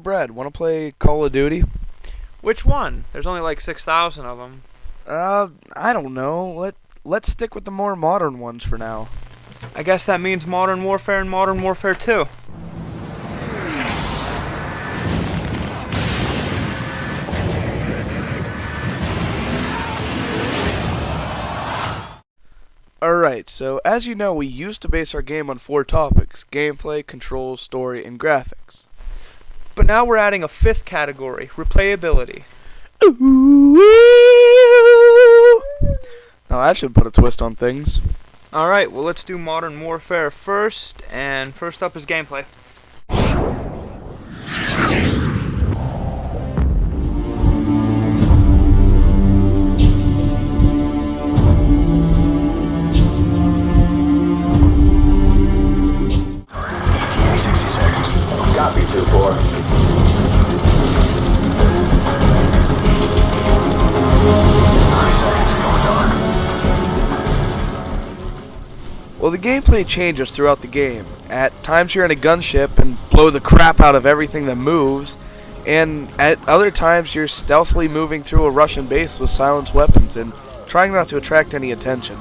Brad, want to play Call of Duty? Which one? There's only like 6,000 of them. I don't know. Let's stick with the more modern ones for now. I guess that means Modern Warfare and Modern Warfare 2. Alright, so as you know, we used to base our game on 4 topics: gameplay, controls, story, and graphics. But now we're adding a 5th category, replayability. Ooh. Now that should put a twist on things. Alright, well let's do Modern Warfare first, and first up is gameplay. Copy 2-4. Well, the gameplay changes throughout the game. At times you're in a gunship and blow the crap out of everything that moves, and at other times you're stealthily moving through a Russian base with silenced weapons and trying not to attract any attention.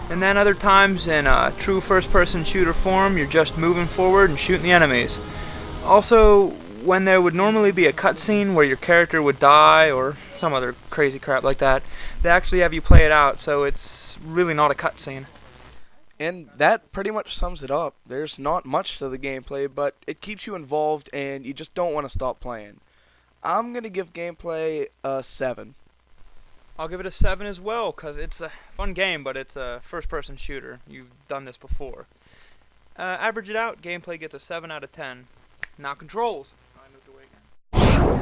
And then other times, in a true first-person shooter form, you're just moving forward and shooting the enemies. Also, when there would normally be a cutscene where your character would die or some other crazy crap like that, they actually have you play it out, so it's really not a cutscene. And that pretty much sums it up. There's not much to the gameplay, but it keeps you involved and you just don't want to stop playing. I'm going to give gameplay a 7. I'll give it a 7 as well, because it's a fun game, but it's a first-person shooter. You've done this before. Average it out, gameplay gets a 7 out of 10. Now controls. I moved away again.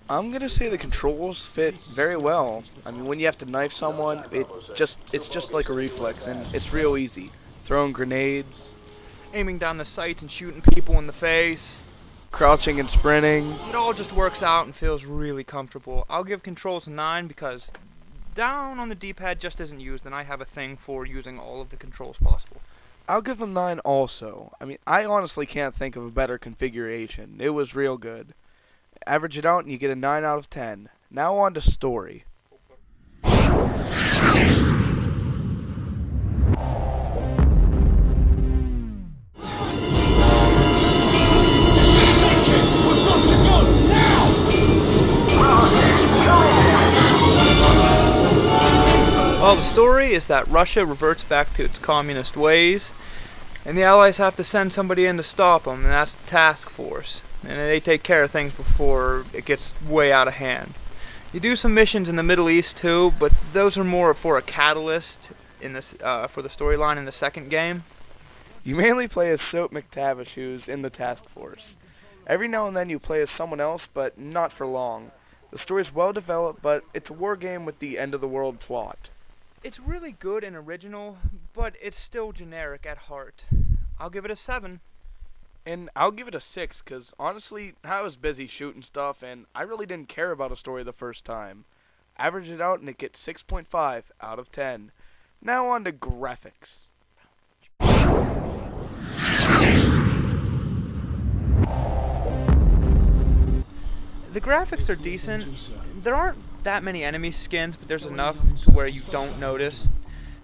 I'm going to say the controls fit very well. I mean, when you have to knife someone, it's just like a reflex, and it's real easy. Throwing grenades, Aiming down the sights and shooting people in the face. crouching and sprinting. It all just works out and feels really comfortable. I'll give controls a 9 because down on the D-pad just isn't used, and I have a thing for using all of the controls possible. I'll give them 9 also. I mean, I honestly can't think of a better configuration. It was real good. Average it out and you get a 9 out of 10. Now on to story. Well, the story is that Russia reverts back to its communist ways, and the Allies have to send somebody in to stop them, and that's the task force. And they take care of things before it gets way out of hand. You do some missions in the Middle East too, but those are more for a catalyst in this for the storyline in the second game. You mainly play as Soap McTavish, who's in the task force. Every now and then you play as someone else, but not for long. The story's well developed, but it's a war game with the end of the world plot. It's really good and original, but it's still generic at heart. I'll give it a 7. And I'll give it a 6, because honestly, I was busy shooting stuff, and I really didn't care about a story the first time. Average it out, and it gets 6.5 out of 10. Now on to graphics. The graphics are decent. There aren't that many enemy skins, but there's enough to where you don't notice.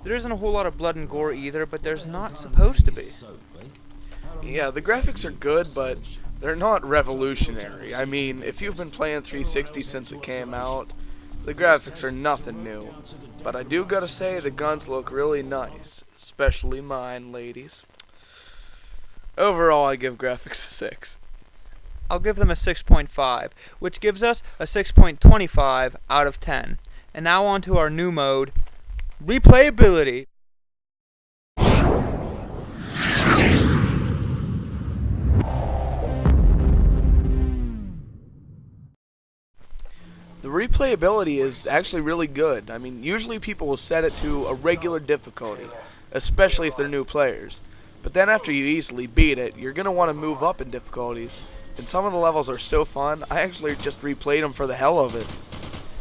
There isn't a whole lot of blood and gore either, but there's not supposed to be. Yeah, the graphics are good, but they're not revolutionary. I mean, if you've been playing 360 since it came out, the graphics are nothing new. But I do gotta say, the guns look really nice. Especially mine, ladies. Overall, I give graphics a 6. I'll give them a 6.5, which gives us a 6.25 out of 10. And now on to our new mode, replayability. The replayability is actually really good. I mean, usually people will set it to a regular difficulty, especially if they're new players. But then after you easily beat it, you're going to want to move up in difficulties. And some of the levels are so fun, I actually just replayed them for the hell of it.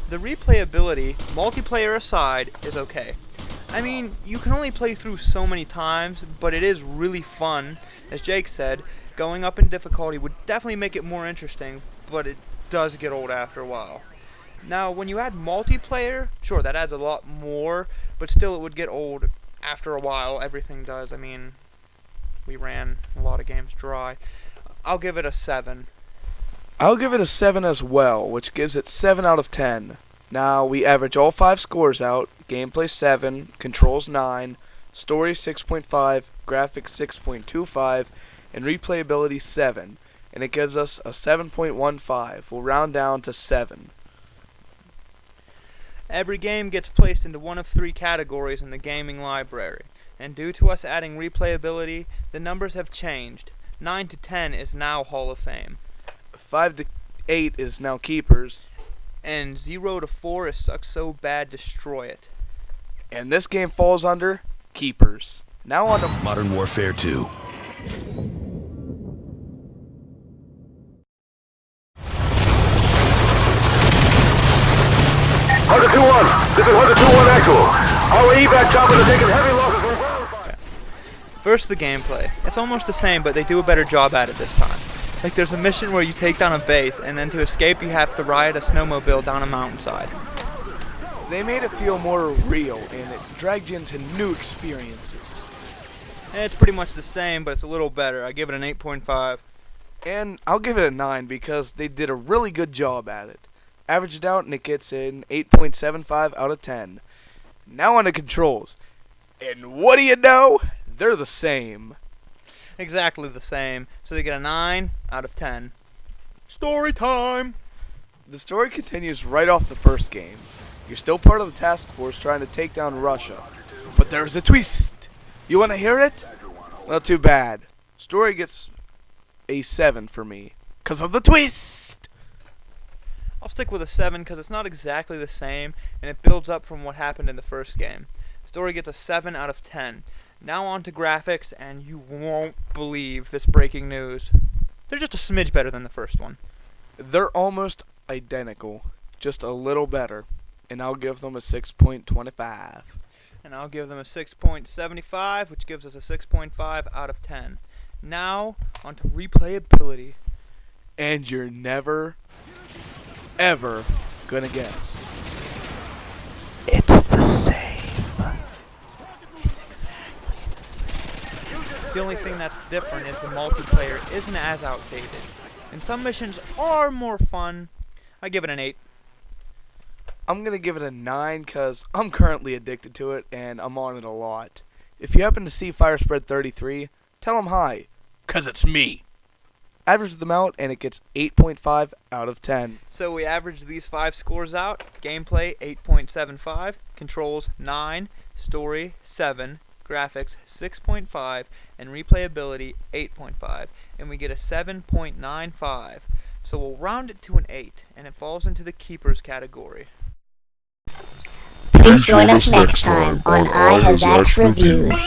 The replayability, multiplayer aside, is okay. I mean, you can only play through so many times, but it is really fun. As Jake said, going up in difficulty would definitely make it more interesting, but it does get old after a while. Now, when you add multiplayer, sure, that adds a lot more, but still it would get old after a while. Everything does. I mean, we ran a lot of games dry. I'll give it a 7. I'll give it a 7 as well, which gives it 7 out of 10. Now, we average all 5 scores out. Gameplay 7, controls 9, story 6.5, graphics 6.25, and replayability 7. And it gives us a 7.15. We'll round down to 7. Every game gets placed into one of 3 categories in the gaming library, and due to us adding replayability, the numbers have changed. 9 to 10 is now Hall of Fame. 5 to 8 is now keepers. And 0 to 4 is Sucks So Bad Destroy It. And this game falls under keepers. Now on to Modern Warfare 2. Hunter 2-1, this is Hunter 2-1 actual. Our evac choppers are taking heavy losses from ground fire. First, the gameplay. It's almost the same, but they do a better job at it this time. Like, there's a mission where you take down a base, and then to escape you have to ride a snowmobile down a mountainside. They made it feel more real, and it dragged you into new experiences. And it's pretty much the same, but it's a little better. I give it an 8.5. And I'll give it a 9 because they did a really good job at it. Averaged out, and it gets an 8.75 out of 10. Now on to controls. And what do you know? They're the same. Exactly the same. So they get a 9 out of 10. Story time! The story continues right off the first game. You're still part of the task force trying to take down Russia. But there's a twist. You want to hear it? Well, too bad. Story gets a 7 for me. 'Cause of the twist! I'll stick with a 7 because it's not exactly the same, and it builds up from what happened in the first game. Story gets a 7 out of 10. Now on to graphics, and you won't believe this breaking news. They're just a smidge better than the first one. They're almost identical. Just a little better. And I'll give them a 6.25. And I'll give them a 6.75, which gives us a 6.5 out of 10. Now, on to replayability. And you're never, ever gonna guess. It's the same. It's exactly the same. The only thing that's different is the multiplayer isn't as outdated. And some missions are more fun. I give it an 8. I'm gonna give it a 9 because I'm currently addicted to it and I'm on it a lot. If you happen to see Firespread33, tell him hi, 'cause it's me. Average them out and it gets 8.5 out of 10. So we average these 5 scores out. Gameplay 8.75, controls 9, story 7, graphics 6.5, and replayability 8.5. And we get a 7.95. So we'll round it to an 8, and it falls into the keepers category. Please join us next time on Eyehasaxe Reviews.